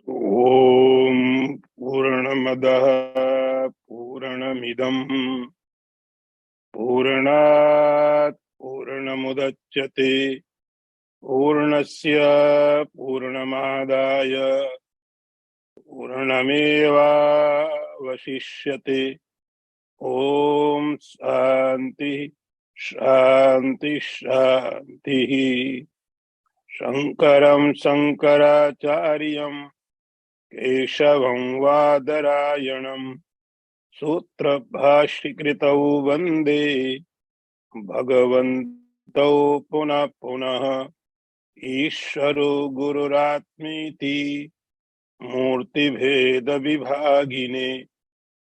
ओम पूर्णमदः पूर्णमिदं पूर्णात् पूर्णमुदच्यते पूर्णस्य पूर्णमादाय पूर्णमेवावशिष्यते। ओम शांति शांति शांति। शंकरं शंकराचार्यं केशवं वादरायणं सूत्रभाष्यकृतौ वन्दे भगवन्तौ पुनः पुनः। ईश्वरो गुरुरात्मेति मूर्तिभेद विभागिने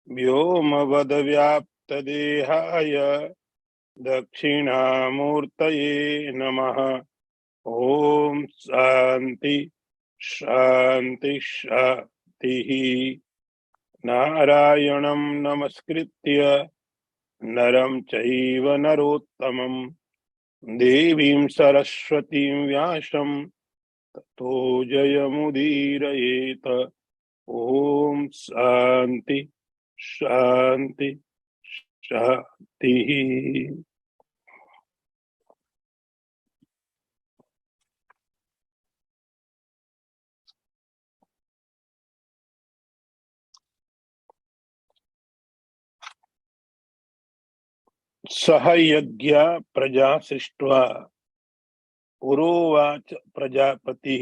व्योमवद्व्याप्तदेहाय दक्षिणामूर्तये नमः। ओम शांति शांति शांति। नारायणं नमस्कृत्य नरं चैव नरोत्तमं देवीं सरस्वतीं व्यासं ततो जयमुदीरयेत। ओम शांति शांति शांति। सह यज्ञ प्रजा सृष्ट्वा पुरोवाच प्रजापति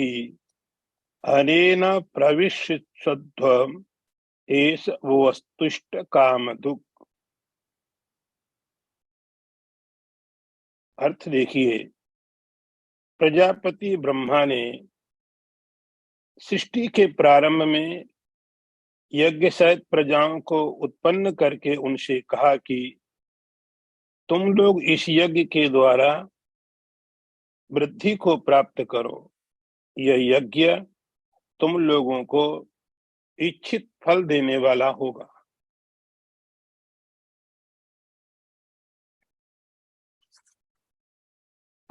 अनेन प्रविश्यध्वम् एष वस्तुष्ट कामधुक्। अर्थ देखिए, प्रजापति ब्रह्मा ने सृष्टि के प्रारंभ में यज्ञ सहित प्रजाओं को उत्पन्न करके उनसे कहा कि तुम लोग इस यज्ञ के द्वारा वृद्धि को प्राप्त करो। यह यज्ञ तुम लोगों को इच्छित फल देने वाला होगा।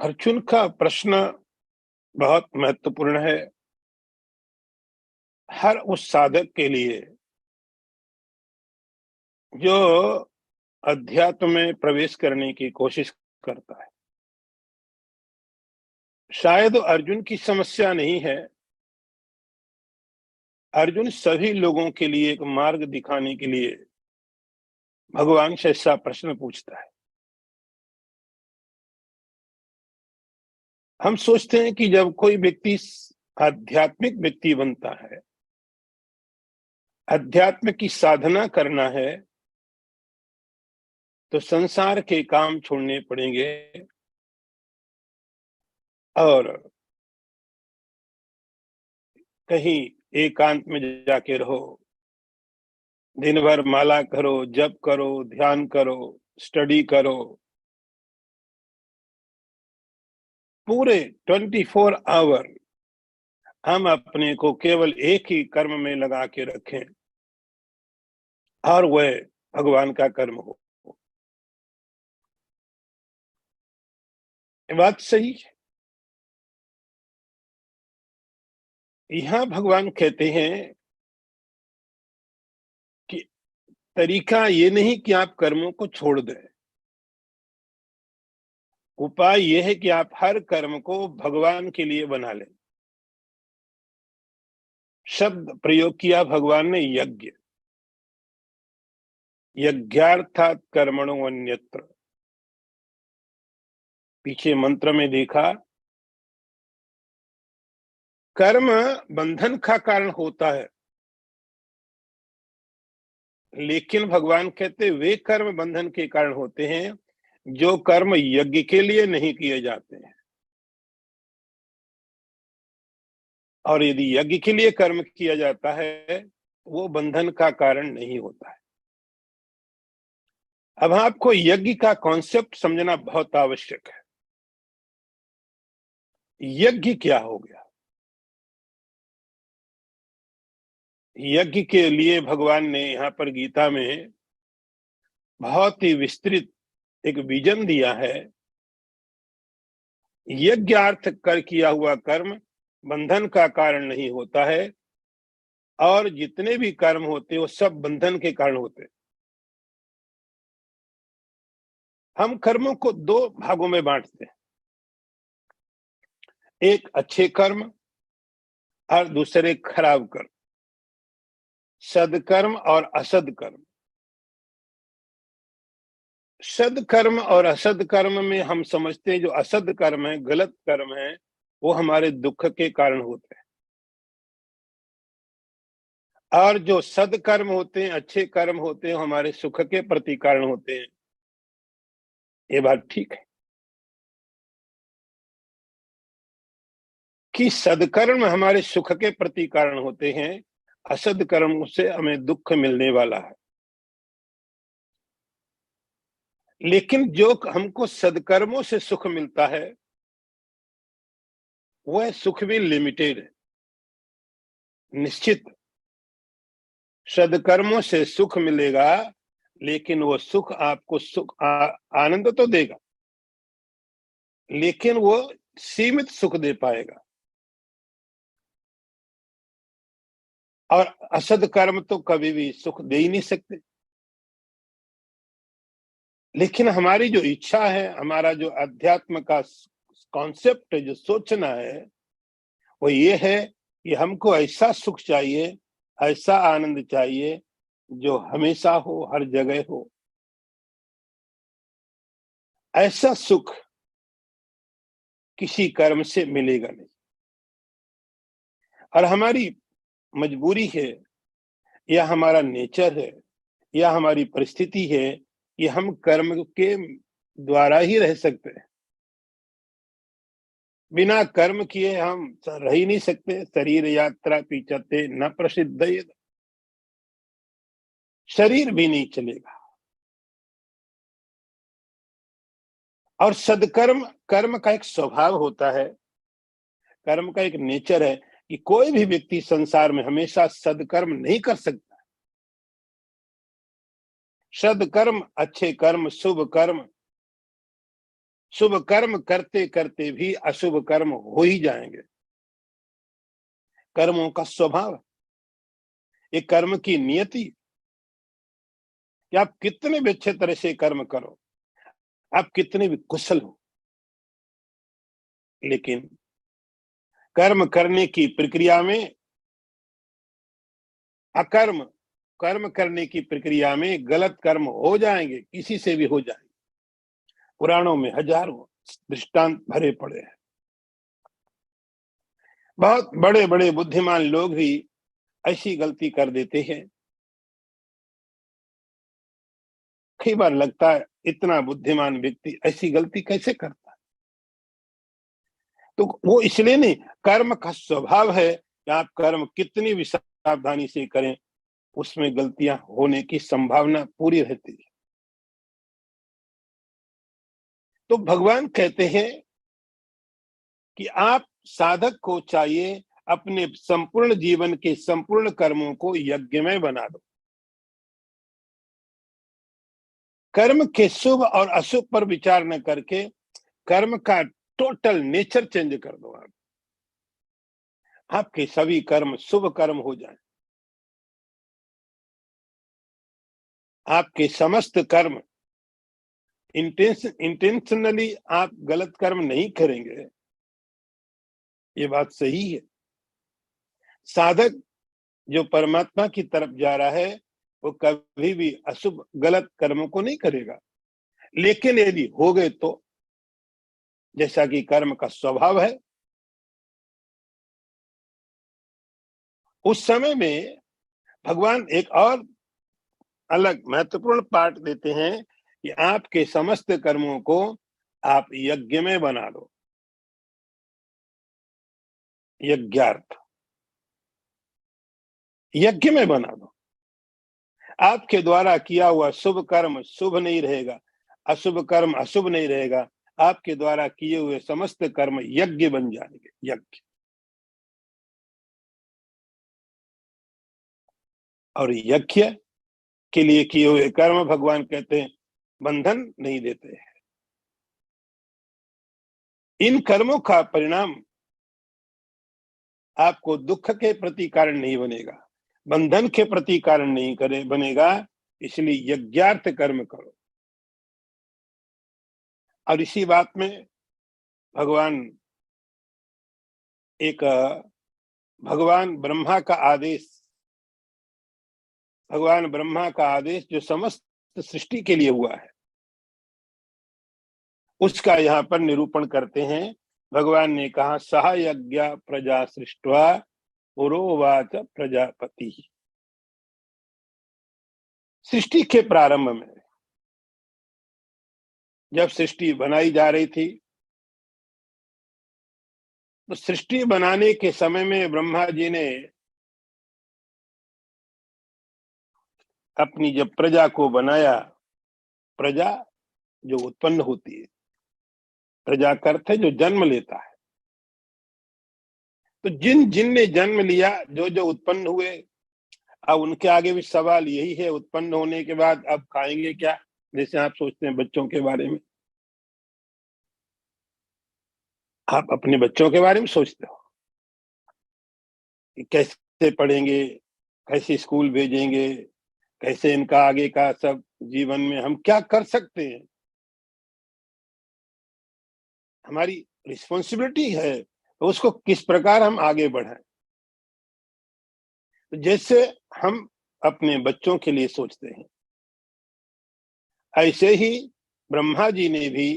अर्जुन का प्रश्न बहुत महत्वपूर्ण है। हर उस साधक के लिए जो अध्यात्म में प्रवेश करने की कोशिश करता है। शायद अर्जुन की समस्या नहीं है। अर्जुन सभी लोगों के लिए एक मार्ग दिखाने के लिए भगवान से ऐसा प्रश्न पूछता है। हम सोचते हैं कि जब कोई व्यक्ति आध्यात्मिक व्यक्ति बनता है, अध्यात्म की साधना करना है, तो संसार के काम छोड़ने पड़ेंगे और कहीं एकांत में जाके रहो, दिन भर माला करो, जप करो, ध्यान करो, स्टडी करो, पूरे 24 आवर हम अपने को केवल एक ही कर्म में लगा के रखें और वह भगवान का कर्म हो। ये बात सही है। यहां भगवान कहते हैं कि तरीका ये नहीं कि आप कर्मों को छोड़ दें। उपाय यह है कि आप हर कर्म को भगवान के लिए बना लें। शब्द प्रयोग किया भगवान ने यज्ञ, यज्ञार्थात कर्मणो अन्यत्र। पीछे मंत्र में देखा, कर्म बंधन का कारण होता है, लेकिन भगवान कहते वे कर्म बंधन के कारण होते हैं जो कर्म यज्ञ के लिए नहीं किए जाते हैं। और यदि यज्ञ के लिए कर्म किया जाता है वो बंधन का कारण नहीं होता है। अब आपको यज्ञ का कॉन्सेप्ट समझना बहुत आवश्यक है। यज्ञ क्या हो गया? यज्ञ के लिए भगवान ने यहाँ पर गीता में बहुत ही विस्तृत एक विजन दिया है। यज्ञार्थ कर किया हुआ कर्म बंधन का कारण नहीं होता है, और जितने भी कर्म होते हैं वो सब बंधन के कारण होते हैं। हम कर्मों को दो भागों में बांटते हैं, एक अच्छे कर्म और दूसरे खराब कर्म, सदकर्म और असदकर्म। सदकर्म और असदकर्म में हम समझते हैं जो असद कर्म है, गलत कर्म है, वो हमारे दुख के कारण होते हैं, और जो सदकर्म होते हैं, अच्छे कर्म होते हैं, हमारे सुख के प्रति कारण होते हैं। ये बात ठीक है कि सदकर्म हमारे सुख के प्रति कारण होते हैं, असद कर्म से हमें दुख मिलने वाला है। लेकिन जो हमको सदकर्मों से सुख मिलता है वह सुख भी लिमिटेड है, निश्चित। सदकर्मों से सुख मिलेगा, लेकिन वो सुख आपको आनंद तो देगा, लेकिन वो सीमित सुख दे पाएगा। और असद कर्म तो कभी भी सुख दे ही नहीं सकते। लेकिन हमारी जो इच्छा है, हमारा जो अध्यात्म का कॉन्सेप्ट है, जो सोचना है, वो ये है कि हमको ऐसा सुख चाहिए, ऐसा आनंद चाहिए जो हमेशा हो, हर जगह हो। ऐसा सुख किसी कर्म से मिलेगा नहीं। और हमारी मजबूरी है, या हमारा नेचर है, या हमारी परिस्थिति है कि हम कर्म के द्वारा ही रह सकते हैं। बिना कर्म किए हम रह ही नहीं सकते। शरीर यात्रा पीछते न प्रसिद्ध, शरीर भी नहीं चलेगा। और सदकर्म कर्म का एक स्वभाव होता है, कर्म का एक नेचर है कि कोई भी व्यक्ति संसार में हमेशा सदकर्म नहीं कर सकता। सदकर्म, अच्छे कर्म, शुभ कर्म करते करते भी अशुभ कर्म हो ही जाएंगे। कर्मों का स्वभाव, एक कर्म की नियति, कि आप कितने भी अच्छे तरह से कर्म करो, आप कितने भी कुशल हो, लेकिन कर्म करने की प्रक्रिया में अकर्म, कर्म करने की प्रक्रिया में गलत कर्म हो जाएंगे, किसी से भी हो जाएंगे। पुराणों में हजारों दृष्टांत भरे पड़े हैं। बहुत बड़े बड़े बुद्धिमान लोग भी ऐसी गलती कर देते हैं। कई बार लगता है इतना बुद्धिमान व्यक्ति ऐसी गलती कैसे करता है। तो वो इसलिए नहीं, कर्म का स्वभाव है कि आप कर्म कितनी भी सावधानी से करें, उसमें गलतियां होने की संभावना पूरी रहती है। तो भगवान कहते हैं कि आप साधक को चाहिए अपने संपूर्ण जीवन के संपूर्ण कर्मों को यज्ञ में बना दो। कर्म के शुभ और अशुभ पर विचार न करके कर्म का टोटल नेचर चेंज कर दो। आपके सभी कर्म शुभ कर्म हो जाए। आपके समस्त कर्म इंटेंशनली आप गलत कर्म नहीं करेंगे, ये बात सही है। साधक जो परमात्मा की तरफ जा रहा है वो कभी भी अशुभ गलत कर्मों को नहीं करेगा। लेकिन यदि हो गए तो, जैसा कि कर्म का स्वभाव है, उस समय में भगवान एक और अलग महत्वपूर्ण पाठ देते हैं कि आपके समस्त कर्मों को आप यज्ञ में बना दो। यज्ञार्थ, यज्ञ में बना दो। आपके द्वारा किया हुआ शुभ कर्म शुभ नहीं रहेगा, अशुभ कर्म अशुभ नहीं रहेगा। आपके द्वारा किए हुए समस्त कर्म यज्ञ बन जाएंगे। यज्ञ और यज्ञ के लिए किए हुए कर्म भगवान कहते हैं बंधन नहीं देते हैं। इन कर्मों का परिणाम आपको दुख के प्रति कारण नहीं बनेगा, बंधन के प्रति कारण नहीं करे बनेगा, इसलिए यज्ञार्थ कर्म करो। और इसी बात में भगवान एक भगवान ब्रह्मा का आदेश भगवान ब्रह्मा का आदेश जो समस्त सृष्टि के लिए हुआ है, उसका यहाँ पर निरूपण करते हैं। भगवान ने कहा, सह यज्ञ प्रजा सृष्ट्वा पुरोवाच प्रजापति। सृष्टि के प्रारंभ में जब सृष्टि बनाई जा रही थी, तो सृष्टि बनाने के समय में ब्रह्मा जी ने अपनी जब प्रजा को बनाया, प्रजा जो उत्पन्न होती है, प्रजा का अर्थ है जो जन्म लेता है। तो जिन जिन ने जन्म लिया, जो जो उत्पन्न हुए, अब उनके आगे भी सवाल यही है, उत्पन्न होने के बाद अब खाएंगे क्या? जैसे आप सोचते हैं बच्चों के बारे में, आप अपने बच्चों के बारे में सोचते हो कि कैसे पढ़ेंगे, कैसे स्कूल भेजेंगे, कैसे इनका आगे का सब जीवन में हम क्या कर सकते हैं। हमारी रिस्पॉन्सिबिलिटी है, तो उसको किस प्रकार हम आगे बढ़ाएं। तो जैसे हम अपने बच्चों के लिए सोचते हैं, ऐसे ही ब्रह्मा जी ने भी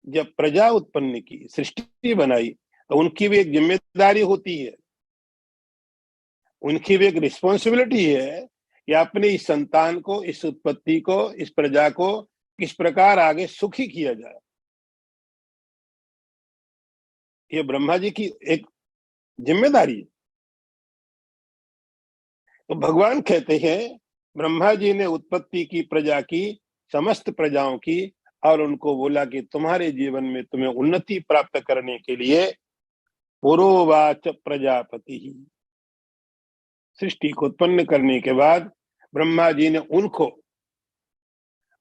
जब प्रजा उत्पन्न की, सृष्टि बनाई, तो उनकी भी एक जिम्मेदारी होती है, उनकी भी एक रिस्पॉन्सिबिलिटी है कि अपने इस संतान को, इस उत्पत्ति को, इस प्रजा को किस प्रकार आगे सुखी किया जाए। ये ब्रह्मा जी की एक जिम्मेदारी है। तो भगवान कहते हैं, ब्रह्मा जी ने उत्पत्ति की, प्रजा की, समस्त प्रजाओं की, और उनको बोला कि तुम्हारे जीवन में तुम्हें उन्नति प्राप्त करने के लिए पुरोवाच प्रजापति ही, सृष्टि को उत्पन्न करने के बाद ब्रह्मा जी ने उनको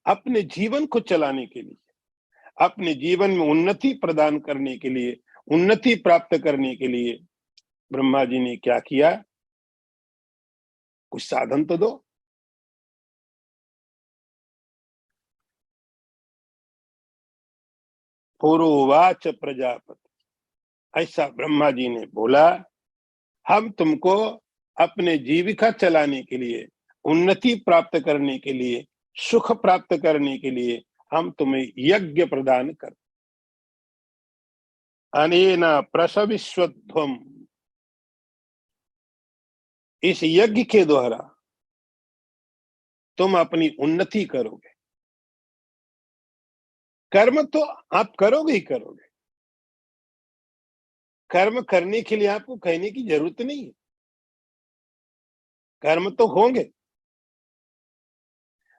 अपने जीवन को चलाने के लिए, अपने जीवन में उन्नति प्रदान करने के लिए, उन्नति प्राप्त करने के लिए ब्रह्मा जी ने क्या किया? कुछ साधन तो दो। पुरोवाच प्रजापति, ऐसा ब्रह्मा जी ने बोला, हम तुमको अपने जीविका चलाने के लिए, उन्नति प्राप्त करने के लिए, सुख प्राप्त करने के लिए हम तुम्हें यज्ञ प्रदान कर। अनेन प्रसविष्वध्वम, इस यज्ञ के द्वारा तुम अपनी उन्नति करोगे। कर्म तो आप करोगे ही करोगे, कर्म करने के लिए आपको कहने की जरूरत नहीं है, कर्म तो होंगे।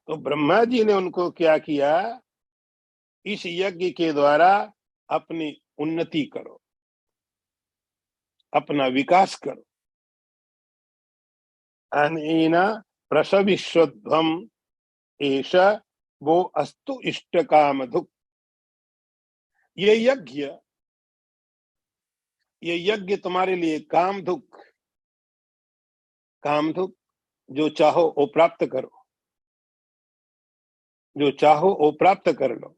तो ब्रह्मा जी ने उनको क्या किया? इस यज्ञ के द्वारा अपनी उन्नति करो, अपना विकास करो। अनेन प्रसविष्वध्वम एष वो अस्तु इष्ट कामधुक्। ये यज्ञ तुम्हारे लिए कामधुक्, कामधुक् जो चाहो वो प्राप्त करो, जो चाहो वो प्राप्त कर लो।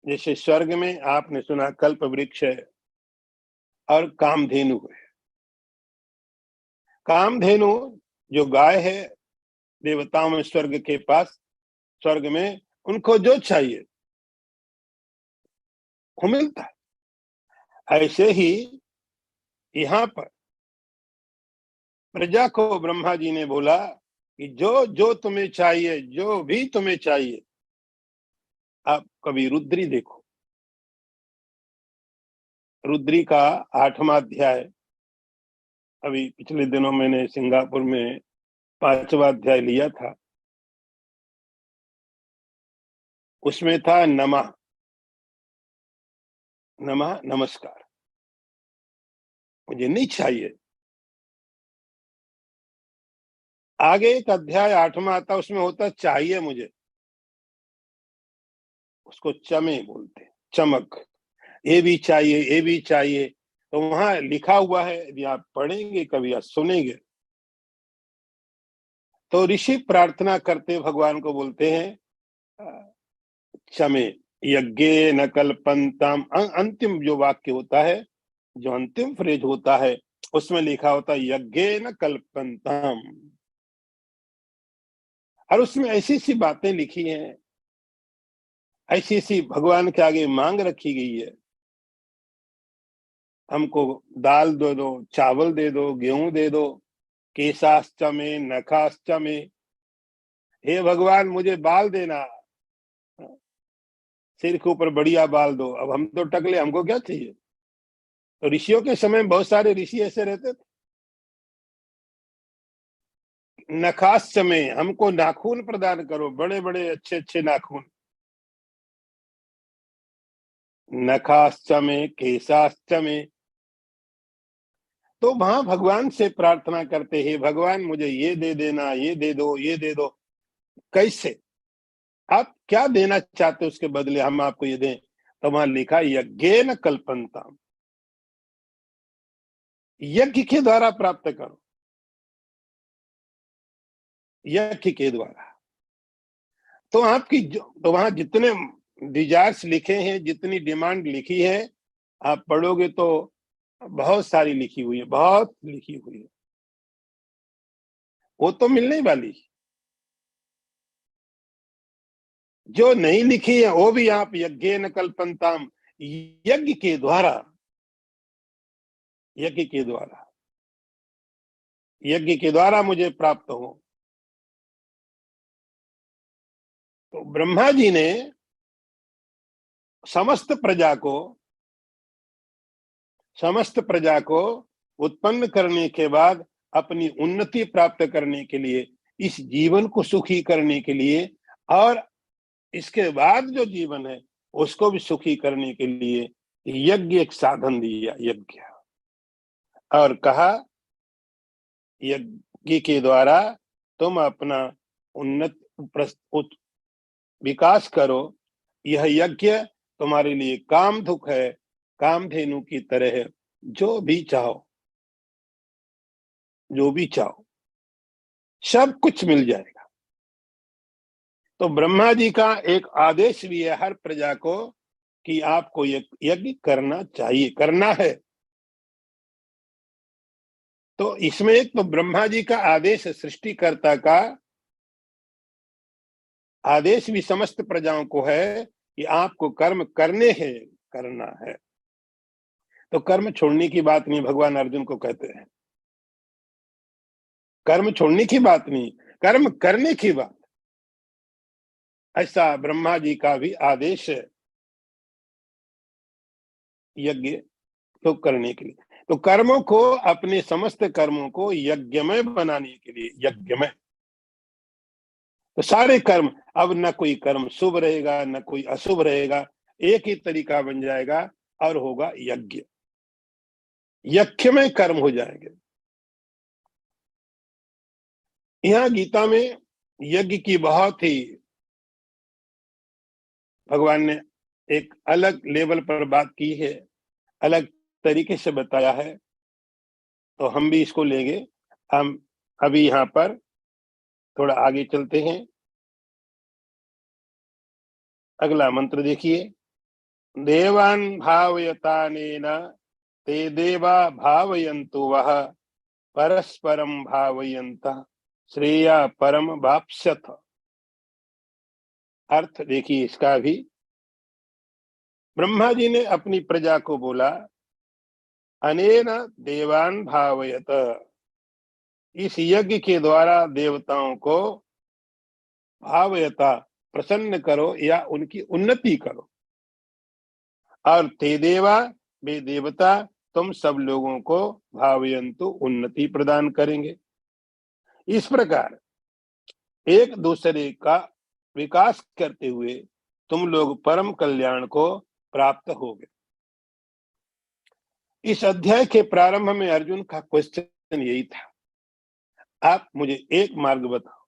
जैसे स्वर्ग में आपने सुना कल्प वृक्ष है और कामधेनु है। कामधेनु जो गाय है, देवताओं में स्वर्ग के पास, स्वर्ग में उनको जो चाहिए वो मिलता है। ऐसे ही यहाँ पर प्रजा को ब्रह्मा जी ने बोला कि जो जो तुम्हें चाहिए, जो भी तुम्हें चाहिए। आप कभी रुद्री देखो, रुद्री का 8वां अध्याय, अभी पिछले दिनों मैंने सिंगापुर में 5वां अध्याय लिया था। उसमें था नमः, नमः नमस्कार, मुझे नहीं चाहिए। आगे एक अध्याय 8वां आता, उसमें होता चाहिए मुझे, उसको चमे बोलते, चमक, ये भी चाहिए, ये भी चाहिए। तो वहां लिखा हुआ है, यदि आप पढ़ेंगे कभी या सुनेंगे, तो ऋषि प्रार्थना करते भगवान को बोलते हैं, क्षमे यज्ञे न कल्पन्ताम। अंतिम जो वाक्य होता है, जो अंतिम फ्रेज होता है, उसमें लिखा होता है यज्ञे न कल्पन्ताम। और उसमें ऐसी सी बातें लिखी हैं, ऐसी ऐसी भगवान के आगे मांग रखी गई है। हमको दाल दे दो, चावल दे दो, गेहूं दे दो, केशाश्च में, नखाश्च में। हे भगवान मुझे बाल देना, सिर के ऊपर बढ़िया बाल दो। अब हम तो टकले, हमको क्या चाहिए? तो ऋषियों के समय में बहुत सारे ऋषि ऐसे रहते थे। नखाश्च में, हमको नाखून प्रदान करो, बड़े बड़े अच्छे अच्छे नाखून। नखाश्च में, केशाश्च में। तो वहां भगवान से प्रार्थना करते हैं, भगवान मुझे ये दे देना, ये दे दो, ये दे दो। कैसे? आप क्या देना चाहते हो, उसके बदले हम आपको ये दें। तो वहां लिखा यज्ञेन कल्पन्ता, यज्ञ के द्वारा प्राप्त करो, यज्ञ के द्वारा। तो आपकी तो वहां जितने डिजायर्स लिखे हैं, जितनी डिमांड लिखी है, आप पढ़ोगे तो बहुत सारी लिखी हुई है, बहुत लिखी हुई है। वो तो मिलने वाली। जो नहीं लिखी है वो भी आप यज्ञेन कल्पन्ताम, यज्ञ के द्वारा, यज्ञ के द्वारा, यज्ञ के द्वारा मुझे प्राप्त हो। तो ब्रह्मा जी ने समस्त प्रजा को, समस्त प्रजा को उत्पन्न करने के बाद अपनी उन्नति प्राप्त करने के लिए, इस जीवन को सुखी करने के लिए, और इसके बाद जो जीवन है उसको भी सुखी करने के लिए यज्ञ एक साधन दिया, यज्ञ। और कहा यज्ञ के द्वारा तुम अपना उन्नत विकास करो। यह यज्ञ तुम्हारे लिए कामधुक है, कामधेनु की तरह है। जो भी चाहो, जो भी चाहो, सब कुछ मिल जाएगा। तो ब्रह्मा जी का एक आदेश भी है हर प्रजा को कि आपको यज्ञ करना चाहिए, करना है। तो इसमें एक तो ब्रह्मा जी का आदेश, सृष्टिकर्ता का आदेश भी समस्त प्रजाओं को है कि आपको कर्म करने हैं, करना है। तो कर्म छोड़ने की बात नहीं, भगवान अर्जुन को कहते हैं। कर्म छोड़ने की बात नहीं, कर्म करने की बात। ऐसा ब्रह्मा जी का भी आदेश है यज्ञ तो करने के लिए। तो कर्मों को, अपने समस्त कर्मों को यज्ञमय बनाने के लिए, यज्ञमय। तो सारे कर्म, अब न कोई कर्म शुभ रहेगा न कोई अशुभ रहेगा, एक ही तरीका बन जाएगा और होगा यज्ञ। यज्ञमय कर्म हो जाएंगे। यहाँ गीता में यज्ञ की बहुत ही भगवान ने एक अलग लेवल पर बात की है, अलग तरीके से बताया है। तो हम भी इसको लेंगे। हम अभी यहाँ पर थोड़ा आगे चलते हैं। अगला मंत्र देखिए। देवान् भावयतानेन ते देवा भावयन्तु वः परस्परं भावयन्तः श्रेया परम वाप्स्यथ। अर्थ देखिए इसका भी। ब्रह्मा जी ने अपनी प्रजा को बोला, अनेन देवान् भावयत, इस यज्ञ के द्वारा देवताओं को भावयता, प्रसन्न करो या उनकी उन्नति करो। और ते देवा, वे देवता तुम सब लोगों को भावयंतु, उन्नति प्रदान करेंगे। इस प्रकार एक दूसरे का विकास करते हुए तुम लोग परम कल्याण को प्राप्त होगे। इस अध्याय के प्रारंभ में अर्जुन का क्वेश्चन यही था, आप मुझे एक मार्ग बताओ,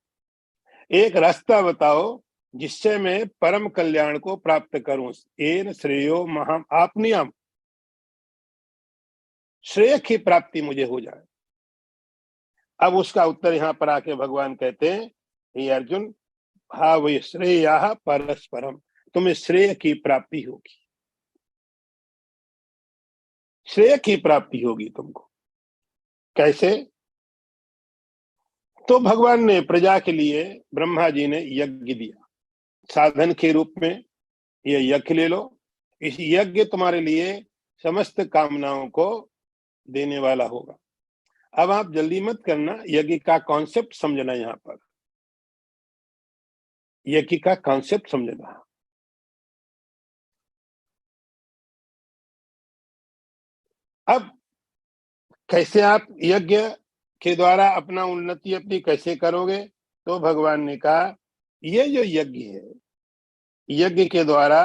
एक रास्ता बताओ जिससे मैं परम कल्याण को प्राप्त करूं। एन श्रेयो महाम आपनियम, श्रेय की प्राप्ति मुझे हो जाए। अब उसका उत्तर यहाँ पर आके भगवान कहते हैं, हे अर्जुन, भाव श्रेया परस्परम, तुम्हें श्रेय की प्राप्ति होगी, श्रेय की प्राप्ति होगी तुमको। कैसे? तो भगवान ने प्रजा के लिए, ब्रह्मा जी ने यज्ञ दिया साधन के रूप में, ये यज्ञ ले लो, इस यज्ञ तुम्हारे लिए समस्त कामनाओं को देने वाला होगा। अब आप जल्दी मत करना, यज्ञ का कॉन्सेप्ट समझना, यहां पर यज्ञ का कॉन्सेप्ट समझना। अब कैसे आप यज्ञ के द्वारा अपना उन्नति अपनी कैसे करोगे? तो भगवान ने कहा, ये जो यज्ञ है, यज्ञ के द्वारा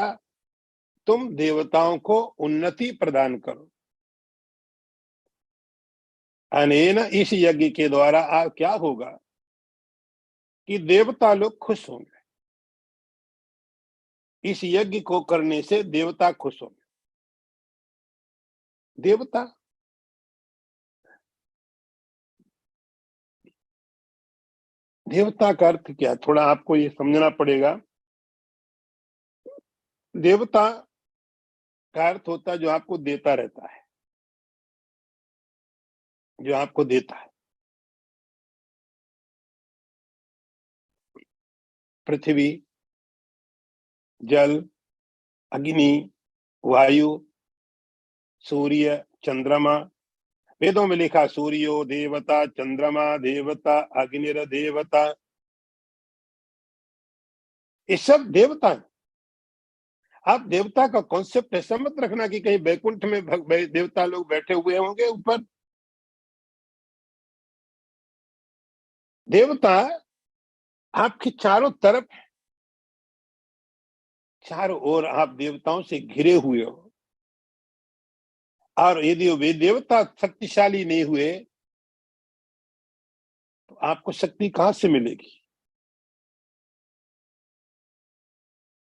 तुम देवताओं को उन्नति प्रदान करो। अनेन, इस यज्ञ के द्वारा आप क्या होगा कि देवता लोग खुश होंगे। इस यज्ञ को करने से देवता खुश होंगे। देवता, देवता का अर्थ क्या? थोड़ा आपको ये समझना पड़ेगा। देवता का अर्थ होता है जो आपको देता रहता है, जो आपको देता है। पृथ्वी, जल, अग्नि, वायु, सूर्य, चंद्रमा। वेदों में लिखा, सूर्यो देवता, चंद्रमा देवता, अग्निर देवता, ये सब देवता है। आप देवता का कॉन्सेप्ट ऐसा मत रखना कि कहीं बैकुंठ में देवता लोग बैठे हुए होंगे ऊपर। देवता आपके चारों तरफ, चारों ओर आप देवताओं से घिरे हुए हो। और यदि वे देवता शक्तिशाली नहीं हुए तो आपको शक्ति कहां से मिलेगी?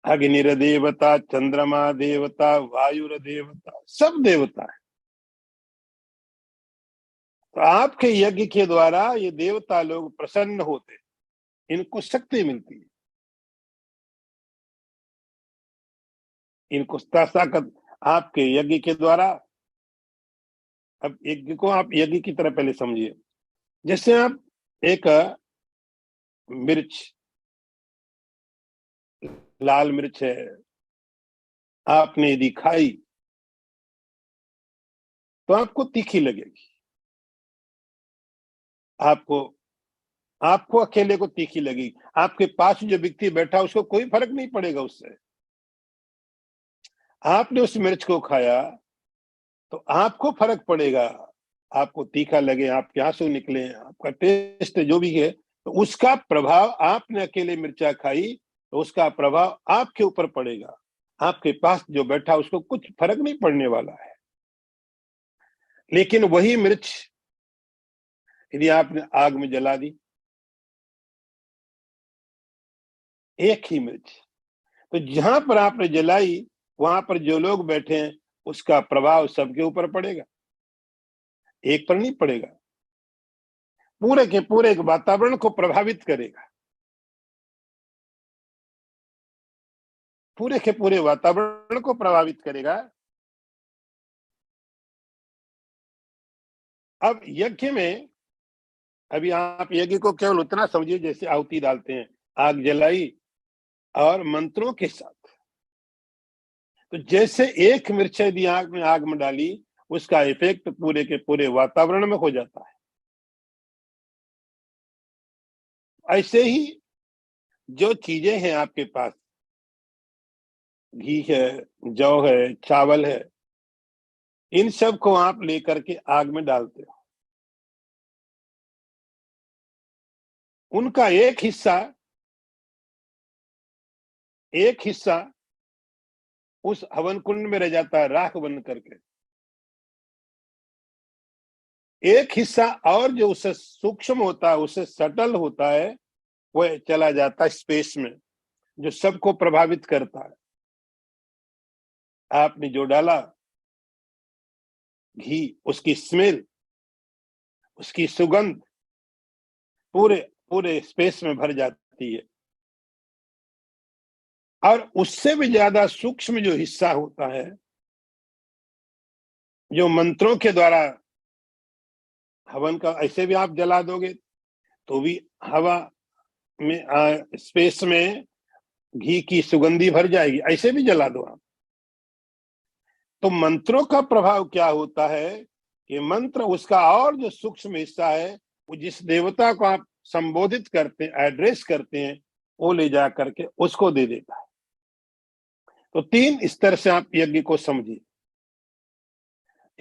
अग्निर देवता, चंद्रमा देवता, वायुर देवता, सब देवता है। तो आपके यज्ञ के द्वारा ये देवता लोग प्रसन्न होते, इनको शक्ति मिलती है, इनको ताकत आपके यज्ञ के द्वारा। अब यज्ञ को आप यज्ञ की तरह पहले समझिए। जैसे आप एक मिर्च, लाल मिर्च है, आपने यदि खाई तो आपको तीखी लगेगी। आपको आपको अकेले को तीखी लगेगी, आपके पास जो व्यक्ति बैठा उसको कोई फर्क नहीं पड़ेगा उससे। आपने उस मिर्च को खाया तो आपको फर्क पड़ेगा, आपको तीखा लगे, आपके आंसू निकले, आपका टेस्ट जो भी है, तो उसका प्रभाव, आपने अकेले मिर्चा खाई तो उसका प्रभाव आपके ऊपर पड़ेगा। आपके पास जो बैठा उसको कुछ फर्क नहीं पड़ने वाला है। लेकिन वही मिर्च यदि आपने आग में जला दी, एक ही मिर्च, तो जहां पर आपने जलाई वहां पर जो लोग बैठे हैं उसका प्रभाव सबके ऊपर पड़ेगा, एक पर नहीं पड़ेगा, पूरे के पूरे एक वातावरण को प्रभावित करेगा, पूरे के पूरे वातावरण को प्रभावित करेगा। अब यज्ञ में, अभी आप यज्ञ को केवल उतना समझिए जैसे आहुति डालते हैं, आग जलाई और मंत्रों के साथ। तो जैसे एक मिर्च यदि आग में डाली, उसका इफेक्ट पूरे के पूरे वातावरण में हो जाता है। ऐसे ही जो चीजें हैं आपके पास, घी है, जौ है, चावल है, इन सब को आप लेकर के आग में डालते हो। उनका एक हिस्सा उस हवन कुंड में रह जाता है राख बन करके, एक हिस्सा और जो उससे सूक्ष्म होता है, उससे सटल होता है, वह चला जाता है स्पेस में, जो सबको प्रभावित करता है। आपने जो डाला घी, उसकी स्मेल, उसकी सुगंध, पूरे पूरे स्पेस में भर जाती है। और उससे भी ज्यादा सूक्ष्म जो हिस्सा होता है, जो मंत्रों के द्वारा हवन का, ऐसे भी आप जला दोगे तो भी हवा में स्पेस में घी की सुगंधी भर जाएगी, ऐसे भी जला दो आप। तो मंत्रों का प्रभाव क्या होता है कि मंत्र उसका और जो सूक्ष्म हिस्सा है, वो जिस देवता को आप संबोधित करते हैं, एड्रेस करते हैं, वो ले जा करके उसको दे देता है। तो 3 स्तर से आप यज्ञ को समझिए।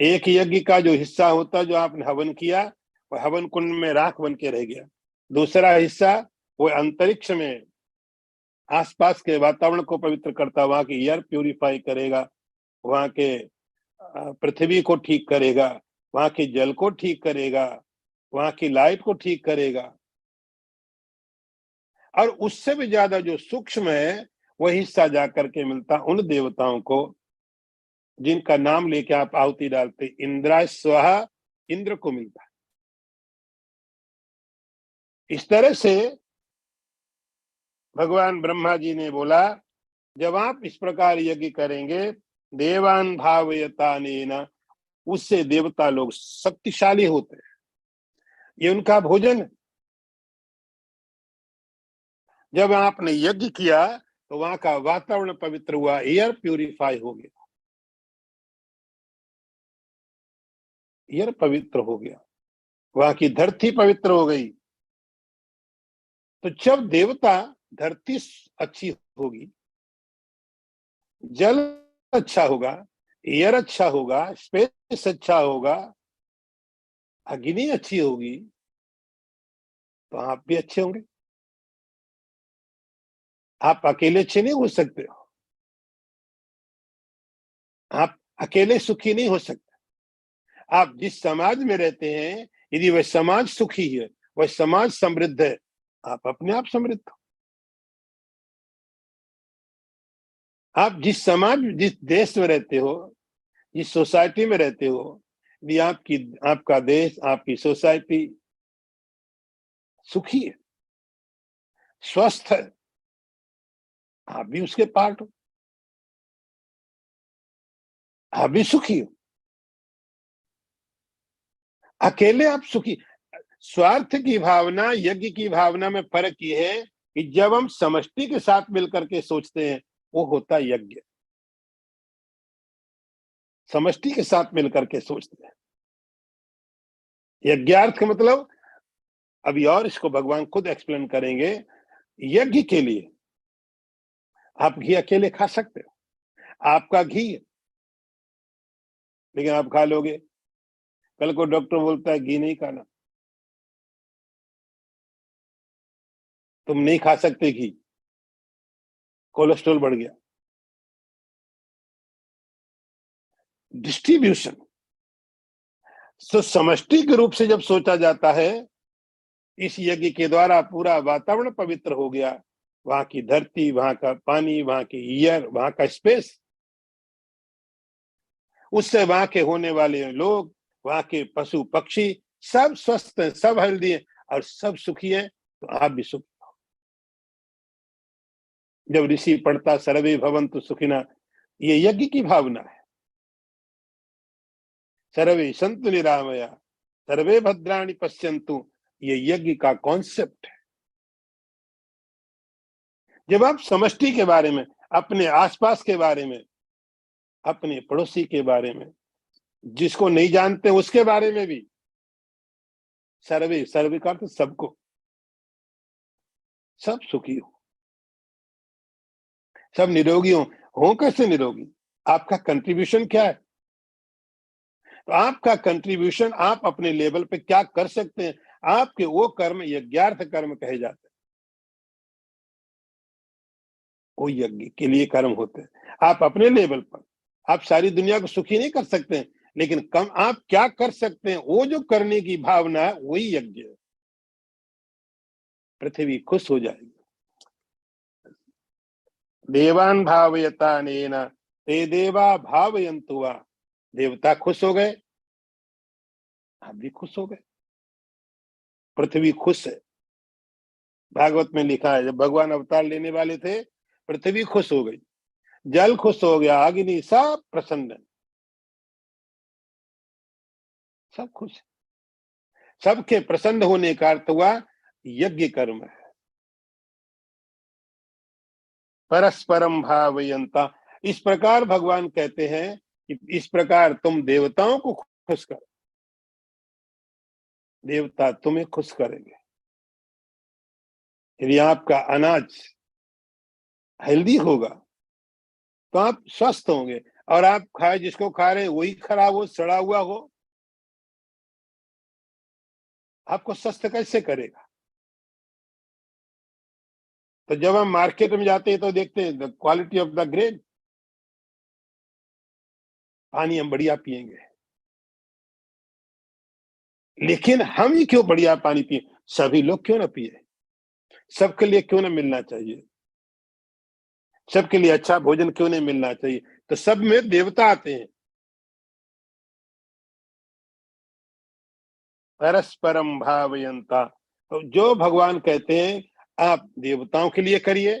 एक यज्ञ का जो हिस्सा होता है, जो आपने हवन किया, वो हवन कुंड में राख बन के रह गया। दूसरा हिस्सा वो अंतरिक्ष में आसपास के वातावरण को पवित्र करता, वहां की एयर प्यूरिफाई करेगा, वहां के पृथ्वी को ठीक करेगा, वहां के जल को ठीक करेगा, वहां की लाइट को ठीक करेगा। और उससे भी ज्यादा जो सूक्ष्म है, वह हिस्सा जाकर के मिलता उन देवताओं को जिनका नाम लेके आप आहुति डालते, इंद्राय स्वाहा, इंद्र को मिलता है। इस तरह से भगवान ब्रह्मा जी ने बोला, जब आप इस प्रकार यज्ञ करेंगे, देवान भावयतानेन, उससे देवता लोग शक्तिशाली होते हैं। ये उनका भोजन है। जब आपने यज्ञ किया तो वहां का वातावरण पवित्र हुआ, एयर प्यूरिफाई हो गया, एयर पवित्र हो गया, वहां की धरती पवित्र हो गई। तो जब देवता, धरती अच्छी होगी, जल अच्छा होगा, एयर अच्छा होगा, स्पेस अच्छा होगा, अग्नि अच्छी होगी, तो आप भी अच्छे होंगे। आप अकेले अच्छे नहीं हो सकते हो, आप अकेले सुखी नहीं हो सकते। आप जिस समाज में रहते हैं, यदि वह समाज सुखी है, वह समाज समृद्ध है, आप अपने आप समृद्ध हो। आप जिस समाज, जिस देश में रहते हो, जिस सोसाइटी में रहते हो, यदि आपका देश, आपकी सोसाइटी सुखी है, स्वस्थ है, आप भी उसके पार्ट हो, आप भी सुखी हो। अकेले आप सुखी, स्वार्थ की भावना, यज्ञ की भावना में फर्क ये है कि जब हम समष्टि के साथ मिलकर के सोचते हैं, वो होता यज्ञ। समष्टि के साथ मिलकर के सोचते हैं। यज्ञार्थ का मतलब, अभी और इसको भगवान खुद एक्सप्लेन करेंगे। यज्ञ के लिए आप घी अकेले खा सकते हो, आपका घी, लेकिन आप खा लोगे, कल को डॉक्टर बोलता है घी नहीं खाना, तुम नहीं खा सकते घी, कोलेस्ट्रॉल बढ़ गया। डिस्ट्रीब्यूशन, तो समष्टि के रूप से जब सोचा जाता है, इस यज्ञ के द्वारा पूरा वातावरण पवित्र हो गया, वहां की धरती, वहां का पानी, वहां की एयर, वहां का स्पेस, उससे वहां के होने वाले लोग, वहां के पशु पक्षी, सब स्वस्थ हैं, सब हेल्दी हैं और सब सुखी हैं, तो आप भी सुखी। जब ऋषि पढ़ता सर्वे भवन्तु सुखिनः, ये यज्ञ की भावना है। सर्वे सन्तु निरामया, सर्वे भद्राणि पश्यन्तु, ये यज्ञ का कॉन्सेप्ट है। जब आप समष्टि के बारे में, अपने आसपास के बारे में, अपने पड़ोसी के बारे में, जिसको नहीं जानते उसके बारे में भी, सर्वे, सर्वे का अर्थ सबको, सब सुखी हो, सब निरोगी हो कैसे निरोगी? आपका कंट्रीब्यूशन क्या है? तो आपका कंट्रीब्यूशन, आप अपने लेवल पे क्या कर सकते हैं, आपके वो कर्म यज्ञार्थ कर्म कहे जाते हैं। वो यज्ञ के लिए कर्म होते हैं। आप अपने लेवल पर, आप सारी दुनिया को सुखी नहीं कर सकते हैं, लेकिन कम आप क्या कर सकते हैं, वो जो करने की भावना है, वही यज्ञ है। पृथ्वी खुश हो जाएगी। देवान भावयतानेन ते देवा भावयन्तु वा, देवता खुश हो गए, आप भी खुश हो गए, पृथ्वी खुश है। भागवत में लिखा है, जब भगवान अवतार लेने वाले थे, पृथ्वी खुश हो गई, जल खुश हो गया, अग्नि, सब प्रसन्न है, सब खुश। सबके प्रसन्न होने का अर्थ हुआ यज्ञ कर्म है। परस्परम भावयंता, इस प्रकार भगवान कहते हैं कि इस प्रकार तुम देवताओं को खुश करो, देवता तुम्हें खुश करेंगे। यदि आपका अनाज हेल्दी होगा तो आप स्वस्थ होंगे, और आप खाए, जिसको खा रहे वही खराब हो, सड़ा हुआ हो, आपको स्वस्थ कैसे करेगा? तो जब हम मार्केट में जाते हैं तो देखते हैं the quality of the grain, पानी हम बढ़िया पिएंगे, लेकिन हम ही क्यों बढ़िया पानी पिए? सभी लोग क्यों ना पिए? सबके लिए क्यों ना मिलना चाहिए? सबके लिए अच्छा भोजन क्यों नहीं मिलना चाहिए? तो सब में देवता आते हैं। परस्परम भावयंता, तो जो भगवान कहते हैं आप देवताओं के लिए करिए,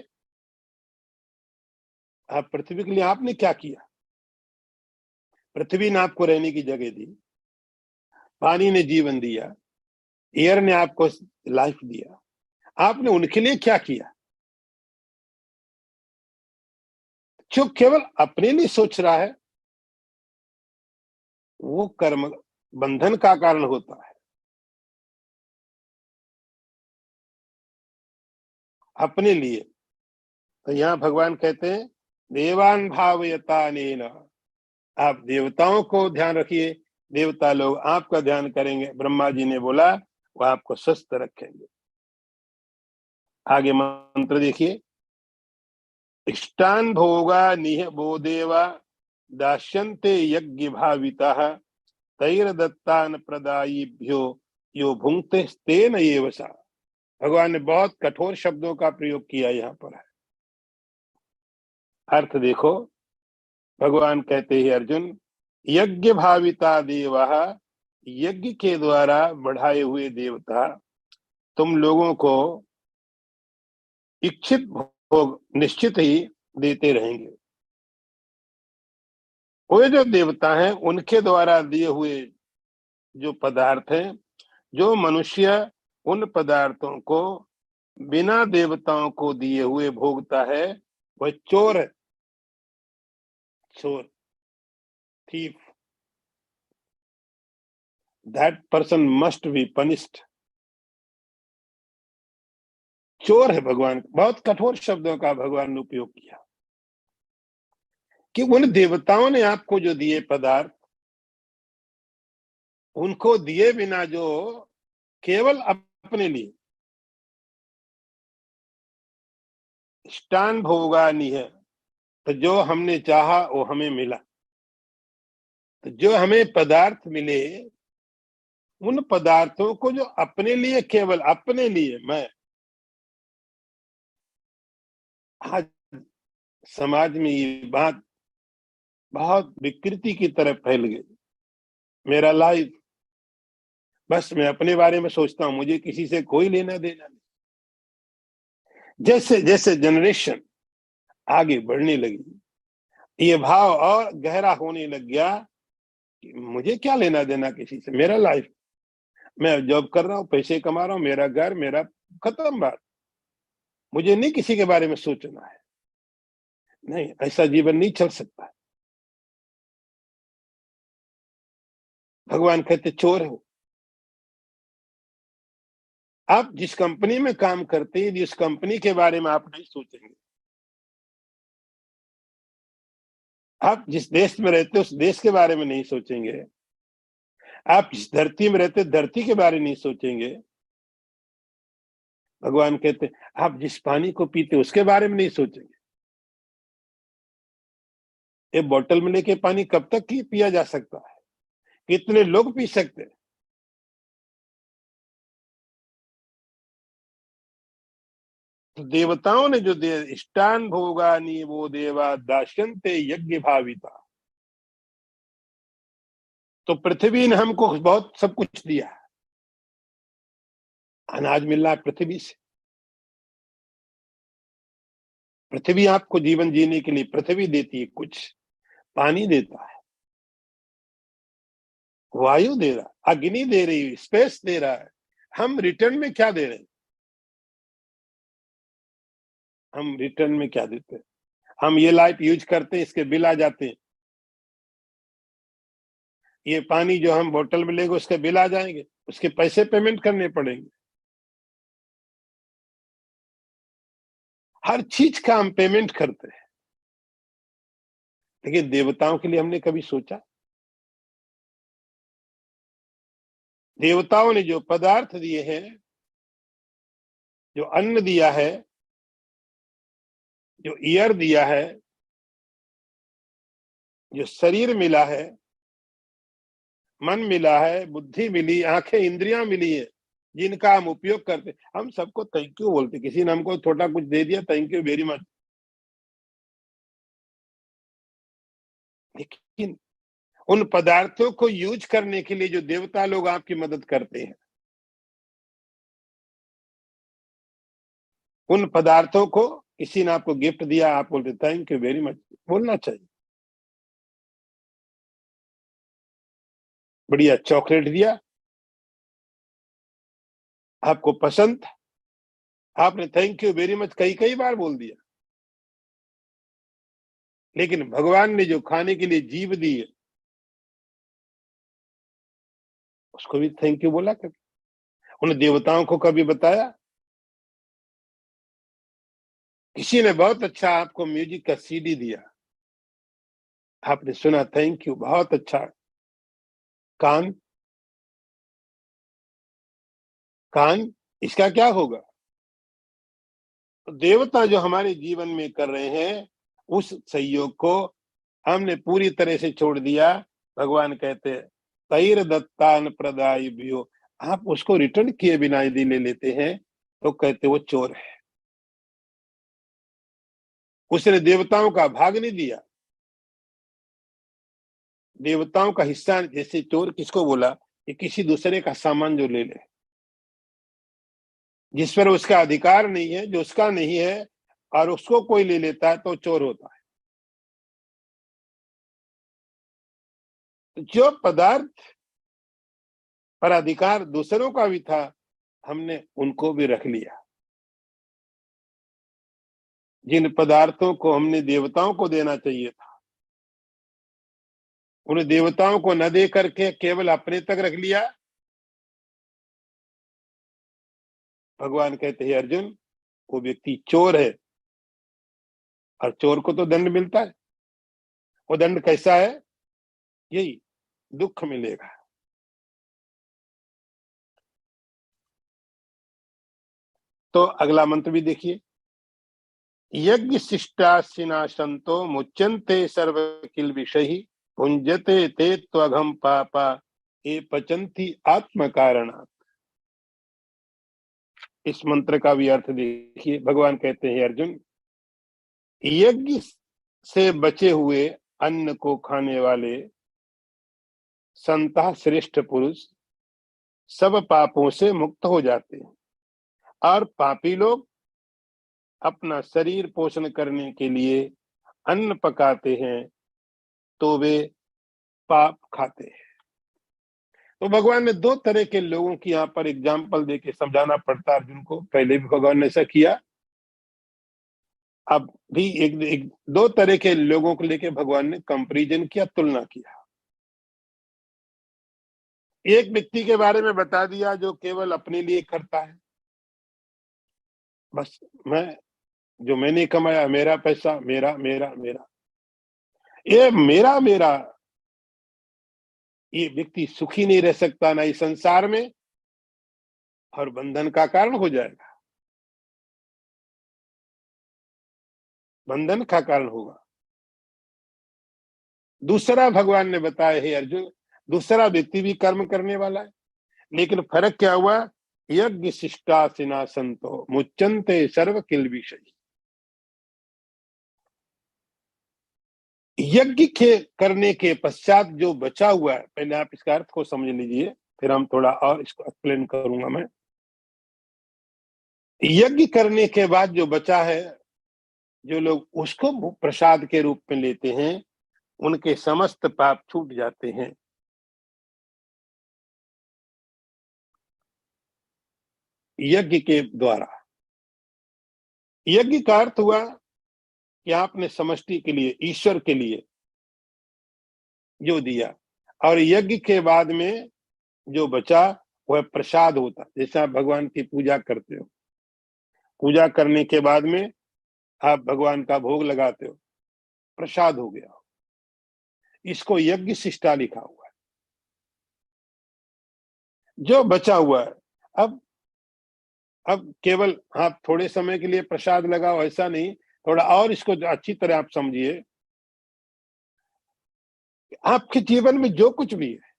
आप पृथ्वी के लिए आपने क्या किया? पृथ्वी ने आपको रहने की जगह दी, पानी ने जीवन दिया, एयर ने आपको लाइफ दिया, आपने उनके लिए क्या किया? जो केवल अपने लिए सोच रहा है, वो कर्म बंधन का कारण होता है। अपने लिए, तो यहाँ भगवान कहते हैं देवान भावयता नेन, आप देवताओं को ध्यान रखिए, देवता लोग आपका ध्यान करेंगे। ब्रह्मा जी ने बोला वो आपको स्वस्थ रखेंगे। आगे मंत्र देखिए, इष्टान भोगा निह वो देवा दास्यन्ते यज्ञ भाविता तैर दत्तान प्रदायिभ्यो यो भुंक्ते तेन एव सा। भगवान ने बहुत कठोर शब्दों का प्रयोग किया यहाँ पर है। अर्थ देखो, भगवान कहते हैं अर्जुन, यज्ञ भाविता देवा, यज्ञ के द्वारा बढ़ाए हुए देवता तुम लोगों को इच्छित भोग निश्चित ही देते रहेंगे। वो जो देवता हैं उनके द्वारा दिए हुए जो पदार्थ हैं, जो मनुष्य उन पदार्थों को बिना देवताओं को दिए हुए भोगता है, वह चोर है, चोर, thief, that person must be punished. चोर है। भगवान बहुत कठोर शब्दों का भगवान ने उपयोग किया कि उन देवताओं ने आपको जो दिए पदार्थ, उनको दिए बिना जो केवल अपने लिए स्टान भोगानी है, तो जो हमने चाहा वो हमें मिला। तो जो हमें पदार्थ मिले, उन पदार्थों को जो अपने लिए, केवल अपने लिए, मैं आज समाज में ये बात बहुत विकृति की तरफ फैल गई। मेरा लाइफ, बस मैं अपने बारे में सोचता हूं, मुझे किसी से कोई लेना देना नहीं। जैसे जैसे जनरेशन आगे बढ़ने लगी, ये भाव और गहरा होने लग गया कि मुझे क्या लेना देना किसी से, मेरा लाइफ, मैं जॉब कर रहा हूँ, पैसे कमा रहा हूँ, मेरा घर, मेरा, खत्म बात, मुझे नहीं किसी के बारे में सोचना है। नहीं, ऐसा जीवन नहीं चल सकता। भगवान कहते चोर हो। आप जिस कंपनी में काम करते हैं, जिस कंपनी के बारे में आप नहीं सोचेंगे, आप जिस देश में रहते उस देश के बारे में नहीं सोचेंगे, आप जिस धरती में रहते धरती के बारे में नहीं सोचेंगे, भगवान कहते आप जिस पानी को पीते उसके बारे में नहीं सोचेंगे, ये बोतल में लेके पानी कब तक ही पिया जा सकता है, कितने लोग पी सकते हैं? तो देवताओं ने जो दे इष्टान भोगानी वो देवा दास्यन्ते यज्ञ भाविता, तो पृथ्वी ने हमको बहुत सब कुछ दिया। अनाज मिल रहा है पृथ्वी से, पृथ्वी आपको जीवन जीने के लिए पृथ्वी देती है, कुछ पानी देता है, वायु दे रहा है, अग्नि दे रही है, स्पेस दे रहा है। हम रिटर्न में क्या दे रहे हैं? हम रिटर्न में क्या देते हैं? हम ये लाइट यूज करते हैं, इसके बिल आ जाते हैं। ये पानी जो हम बोतल में लेंगे उसके बिल आ जाएंगे, उसके पैसे पेमेंट करने पड़ेंगे। हर चीज का हम पेमेंट करते हैं। लेकिन देवताओं के लिए हमने कभी सोचा? देवताओं ने जो पदार्थ दिए हैं, जो अन्न दिया है, जो ईयर दिया है, जो शरीर मिला है, मन मिला है, बुद्धि मिली, आंखें, इंद्रियां मिली है, जिनका हम उपयोग करते, हम सबको थैंक यू बोलते। किसी ने हमको थोड़ा कुछ दे दिया, थैंक यू वेरी मच। लेकिन उन पदार्थों को यूज करने के लिए जो देवता लोग आपकी मदद करते हैं, उन पदार्थों को किसी ने आपको गिफ्ट दिया, आप बोलते थैंक यू वेरी मच, बोलना चाहिए। बढ़िया चॉकलेट दिया, आपको पसंद था, आपने थैंक यू वेरी मच कई कई बार बोल दिया। लेकिन भगवान ने जो खाने के लिए जीव दी है, उसको भी थैंक यू बोला कभी? उन देवताओं को कभी बताया? किसी ने बहुत अच्छा आपको म्यूजिक का सीडी दिया, आपने सुना, थैंक यू, बहुत अच्छा। कान, कान, इसका क्या होगा? तो देवता जो हमारे जीवन में कर रहे हैं, उस सहयोग को हमने पूरी तरह से छोड़ दिया। भगवान कहते हैं तैर दत्तान प्रदाय भ्यो, आप उसको रिटर्न किए बिना यदि ले लेते हैं तो कहते वो चोर है। उसने देवताओं का भाग नहीं दिया, देवताओं का हिस्सा। जैसे चोर किसको बोला? कि किसी दूसरे का सामान जो ले ले, जिस पर उसका अधिकार नहीं है, जो उसका नहीं है, और उसको कोई ले लेता है तो चोर होता है। तो जो पदार्थ पर अधिकार दूसरों का भी था, हमने उनको भी रख लिया। जिन पदार्थों को हमने देवताओं को देना चाहिए था, उन्हें देवताओं को न दे करके केवल अपने तक रख लिया। भगवान कहते हैं अर्जुन, वो व्यक्ति चोर है, और चोर को तो दंड मिलता है। वो दंड कैसा है? यही, दुख मिलेगा। तो अगला मंत्र भी देखिए, यज्ञ शिष्टाशिना संतो मुच्यन्ते सर्व किल विषयी भुंजते ते त्वघम पापा ये पचंती आत्म कारणात्। इस मंत्र का भी अर्थ देखिए। भगवान कहते हैं अर्जुन, यज्ञ से बचे हुए अन्न को खाने वाले संता श्रेष्ठ पुरुष सब पापों से मुक्त हो जाते हैं, और पापी लोग अपना शरीर पोषण करने के लिए अन्न पकाते हैं तो वे पाप खाते हैं। तो भगवान ने दो तरह के लोगों की यहाँ पर एग्जाम्पल देके समझाना पड़ता है अर्जुन को। पहले भी भगवान ने ऐसा किया, अब भी एक दो तरह के लोगों को लेके भगवान ने कंपैरिजन किया, तुलना किया। एक व्यक्ति के बारे में बता दिया जो केवल अपने लिए करता है, बस मैं, जो मैंने कमाया, मेरा पैसा, मेरा मेरा मेरा, ये मेरा मेरा, ये व्यक्ति सुखी नहीं रह सकता, ना इस संसार में, और बंधन का कारण हो जाएगा, बंधन का कारण होगा। दूसरा भगवान ने बताया है अर्जुन, दूसरा व्यक्ति भी कर्म करने वाला है, लेकिन फर्क क्या हुआ? यज्ञ शिष्टासिना संतो मुच्यन्ते सर्व किल विषय। यज्ञ के करने के पश्चात जो बचा हुआ है, पहले आप इसका अर्थ को समझ लीजिए, फिर हम थोड़ा और इसको एक्सप्लेन करूंगा मैं। यज्ञ करने के बाद जो बचा है, जो लोग उसको प्रसाद के रूप में लेते हैं, उनके समस्त पाप छूट जाते हैं। यज्ञ के द्वारा, यज्ञ का अर्थ हुआ कि आपने समष्टि के लिए, ईश्वर के लिए जो दिया, और यज्ञ के बाद में जो बचा वह प्रसाद होता। जैसे आप भगवान की पूजा करते हो, पूजा करने के बाद में आप भगवान का भोग लगाते हो, प्रसाद हो गया। इसको यज्ञ शिष्टा लिखा हुआ है। जो बचा हुआ है, अब केवल आप थोड़े समय के लिए प्रसाद लगाओ ऐसा नहीं, थोड़ा और इसको अच्छी तरह आप समझिए। आपके जीवन में जो कुछ भी है,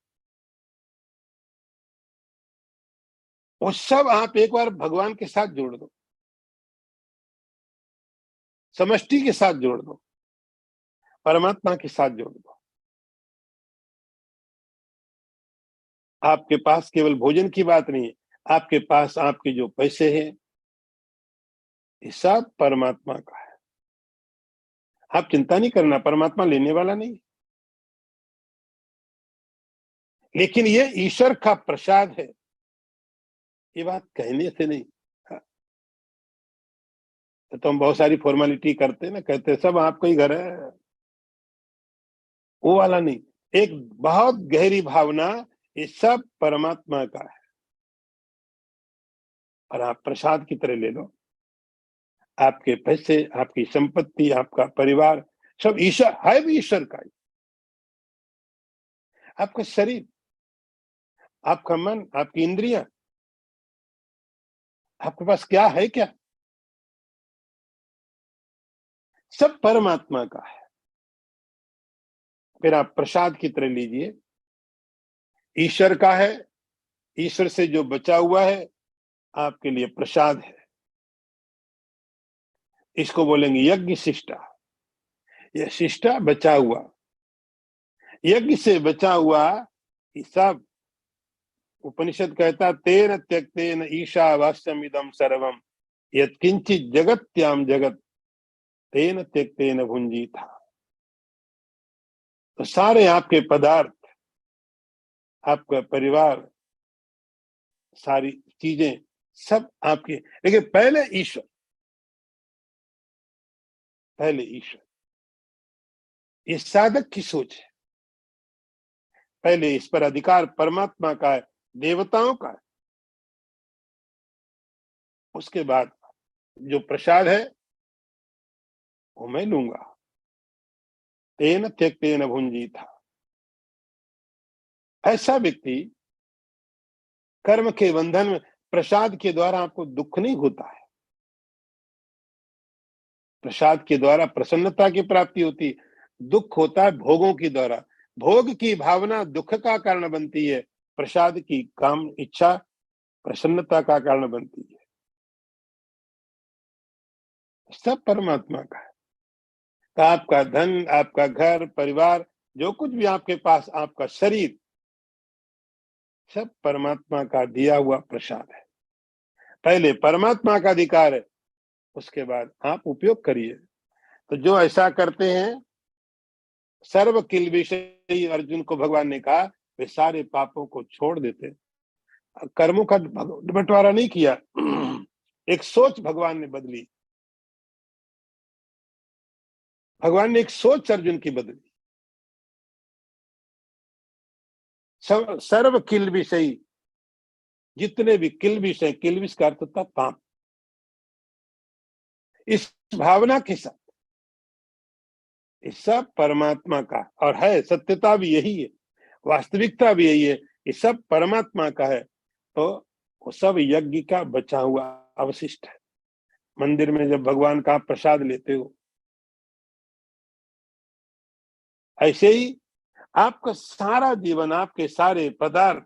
वो सब आप एक बार भगवान के साथ जोड़ दो, समष्टि के साथ जोड़ दो, परमात्मा के साथ जोड़ दो। आपके पास केवल भोजन की बात नहीं है, आपके पास आपके जो पैसे हैं, ये सब परमात्मा का है। आप चिंता नहीं करना, परमात्मा लेने वाला नहीं, लेकिन ये ईश्वर का प्रसाद है। ये बात कहने से नहीं। हाँ, तो हम बहुत सारी फॉर्मेलिटी करते हैं ना, कहते हैं सब आपका ही घर है, वो वाला नहीं। एक बहुत गहरी भावना, ये सब परमात्मा का है, और आप प्रसाद की तरह ले लो। आपके पैसे, आपकी संपत्ति, आपका परिवार, सब ईश्वर है, भी ईश्वर का ही। आपका शरीर, आपका मन, आपकी इंद्रियां, आपके पास क्या है, क्या सब परमात्मा का है। फिर आप प्रसाद की तरह लीजिए, ईश्वर का है, ईश्वर से जो बचा हुआ है आपके लिए प्रसाद है। इसको बोलेंगे यज्ञ शिष्टा। यह शिष्टा बचा हुआ, यज्ञ से बचा हुआ सब। उपनिषद कहता तेन त्यक्तेन ईशावास्यम इदम सर्वम यत्किंचित जगत्याम जगत तेन त्यक्तेन भुंजी था। तो सारे आपके पदार्थ, आपका परिवार, सारी चीजें सब आपके, लेकिन पहले ईश्वर, पहले ईश्वर। ये साधक की सोच है। पहले इस पर अधिकार परमात्मा का है, देवताओं का है। उसके बाद जो प्रसाद है वो मैं लूंगा। तेन त्यक्तेन भुंजी था। ऐसा व्यक्ति कर्म के बंधन में, प्रसाद के द्वारा आपको दुख नहीं होता है। प्रसाद के द्वारा प्रसन्नता की प्राप्ति होती, दुख होता है भोगों के द्वारा। भोग की भावना दुख का कारण बनती है, प्रसाद की काम इच्छा प्रसन्नता का कारण बनती है। सब परमात्मा का है। तो आपका धन, आपका घर परिवार, जो कुछ भी आपके पास, आपका शरीर, सब परमात्मा का दिया हुआ प्रसाद है। पहले परमात्मा का अधिकार है, उसके बाद आप उपयोग करिए। तो जो ऐसा करते हैं, सर्व किल विषयी अर्जुन को भगवान ने कहा, वे सारे पापों को छोड़ देते। कर्मों का बंटवारा नहीं किया, एक सोच भगवान ने बदली। भगवान ने एक सोच अर्जुन की बदली। सर्व किल विषयी, जितने भी किल विषय, किल विष का अर्थ होता पाप। इस भावना के साथ, ये सब परमात्मा का, और है, सत्यता भी यही है, वास्तविकता भी यही है, ये सब परमात्मा का है। तो वो सब यज्ञ का बचा हुआ अवशिष्ट है। मंदिर में जब भगवान का प्रसाद लेते हो, ऐसे ही आपका सारा जीवन, आपके सारे पदार्थ,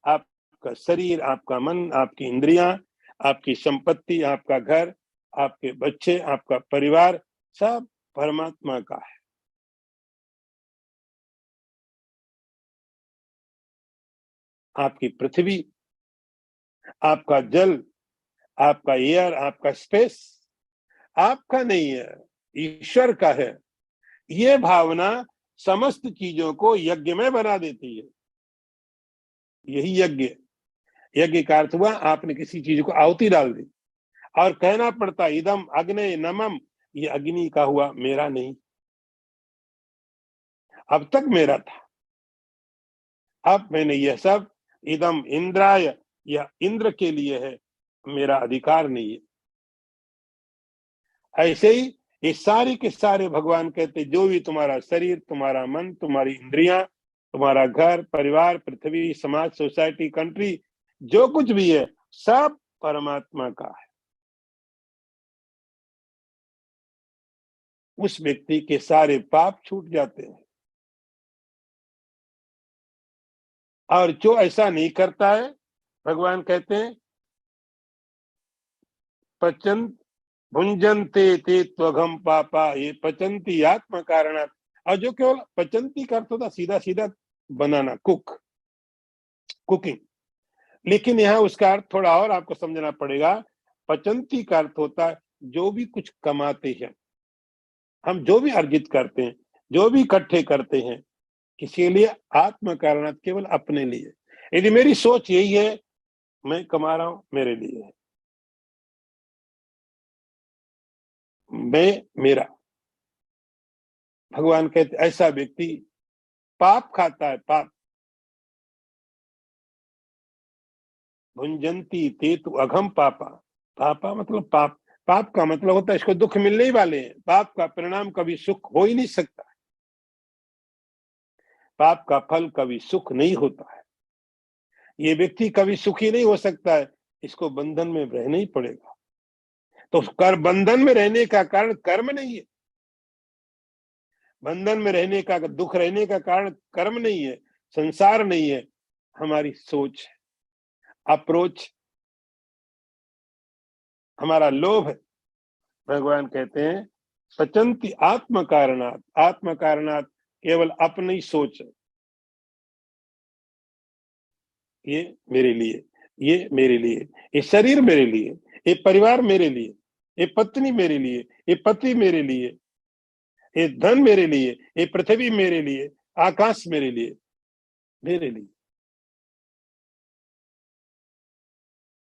आपका शरीर, आपका मन, आपकी इंद्रियां, आपकी संपत्ति, आपका घर, आपके बच्चे, आपका परिवार, सब परमात्मा का है। आपकी पृथ्वी, आपका जल, आपका एयर, आपका स्पेस, आपका नहीं है, ईश्वर का है। ये भावना समस्त चीजों को यज्ञ में बना देती है। यही यज्ञ। यज्ञ का अर्थ हुआ आपने किसी चीज को आहुति डाल दी और कहना पड़ता इदम अग्ने नमम, ये अग्नि का हुआ, मेरा नहीं। अब तक मेरा था, अब मैंने यह सब इदम इंद्राय, या इंद्र के लिए है, मेरा अधिकार नहीं है। ऐसे ही ये सारे के सारे भगवान कहते जो भी तुम्हारा शरीर, तुम्हारा मन, तुम्हारी इंद्रियां, तुम्हारा घर परिवार, पृथ्वी, समाज, सोसाइटी, कंट्री, जो कुछ भी है सब परमात्मा का है। उस व्यक्ति के सारे पाप छूट जाते हैं। और जो ऐसा नहीं करता है, भगवान कहते हैं पचन भुंजनते ते त्वघम पापा, ये पचंती आत्म कारणात्। और जो केवल पचंती का अर्थ होता सीधा सीधा बनाना, कुकिंग, लेकिन यहाँ उसका अर्थ थोड़ा और आपको समझना पड़ेगा। पचंती का अर्थ होता है जो भी कुछ कमाते हैं, हम जो भी अर्जित करते हैं, जो भी इकट्ठे करते हैं, किसी के लिए आत्म कारणात्, केवल अपने लिए। यदि मेरी सोच यही है मैं कमा रहा हूं मेरे लिए, मैं मेरा, भगवान कहते ऐसा व्यक्ति पाप खाता है, पाप। भुंजंती ते तु अघम पापा, पापा मतलब पाप। पाप का मतलब होता है इसको दुख मिलने ही वाले हैं। पाप का परिणाम कभी सुख हो ही नहीं सकता। पाप का फल कभी सुख नहीं होता है। ये व्यक्ति कभी सुखी नहीं हो सकता है, इसको बंधन में रहना ही पड़ेगा। तो कर बंधन में रहने का कारण कर्म नहीं है। बंधन में रहने का, दुख रहने का कारण कर्म नहीं है, संसार नहीं है, हमारी सोच, अप्रोच, हमारा लोभ है। भगवान कहते हैं पचंती आत्म कारणात्, आत्म कारणात् केवल अपनी सोच। ये मेरे लिए, ये मेरे लिए, ये शरीर मेरे लिए, ये परिवार मेरे लिए, ये पत्नी मेरे लिए, ये पति मेरे लिए, ये धन मेरे लिए, ये पृथ्वी मेरे लिए, आकाश मेरे लिए, मेरे लिए।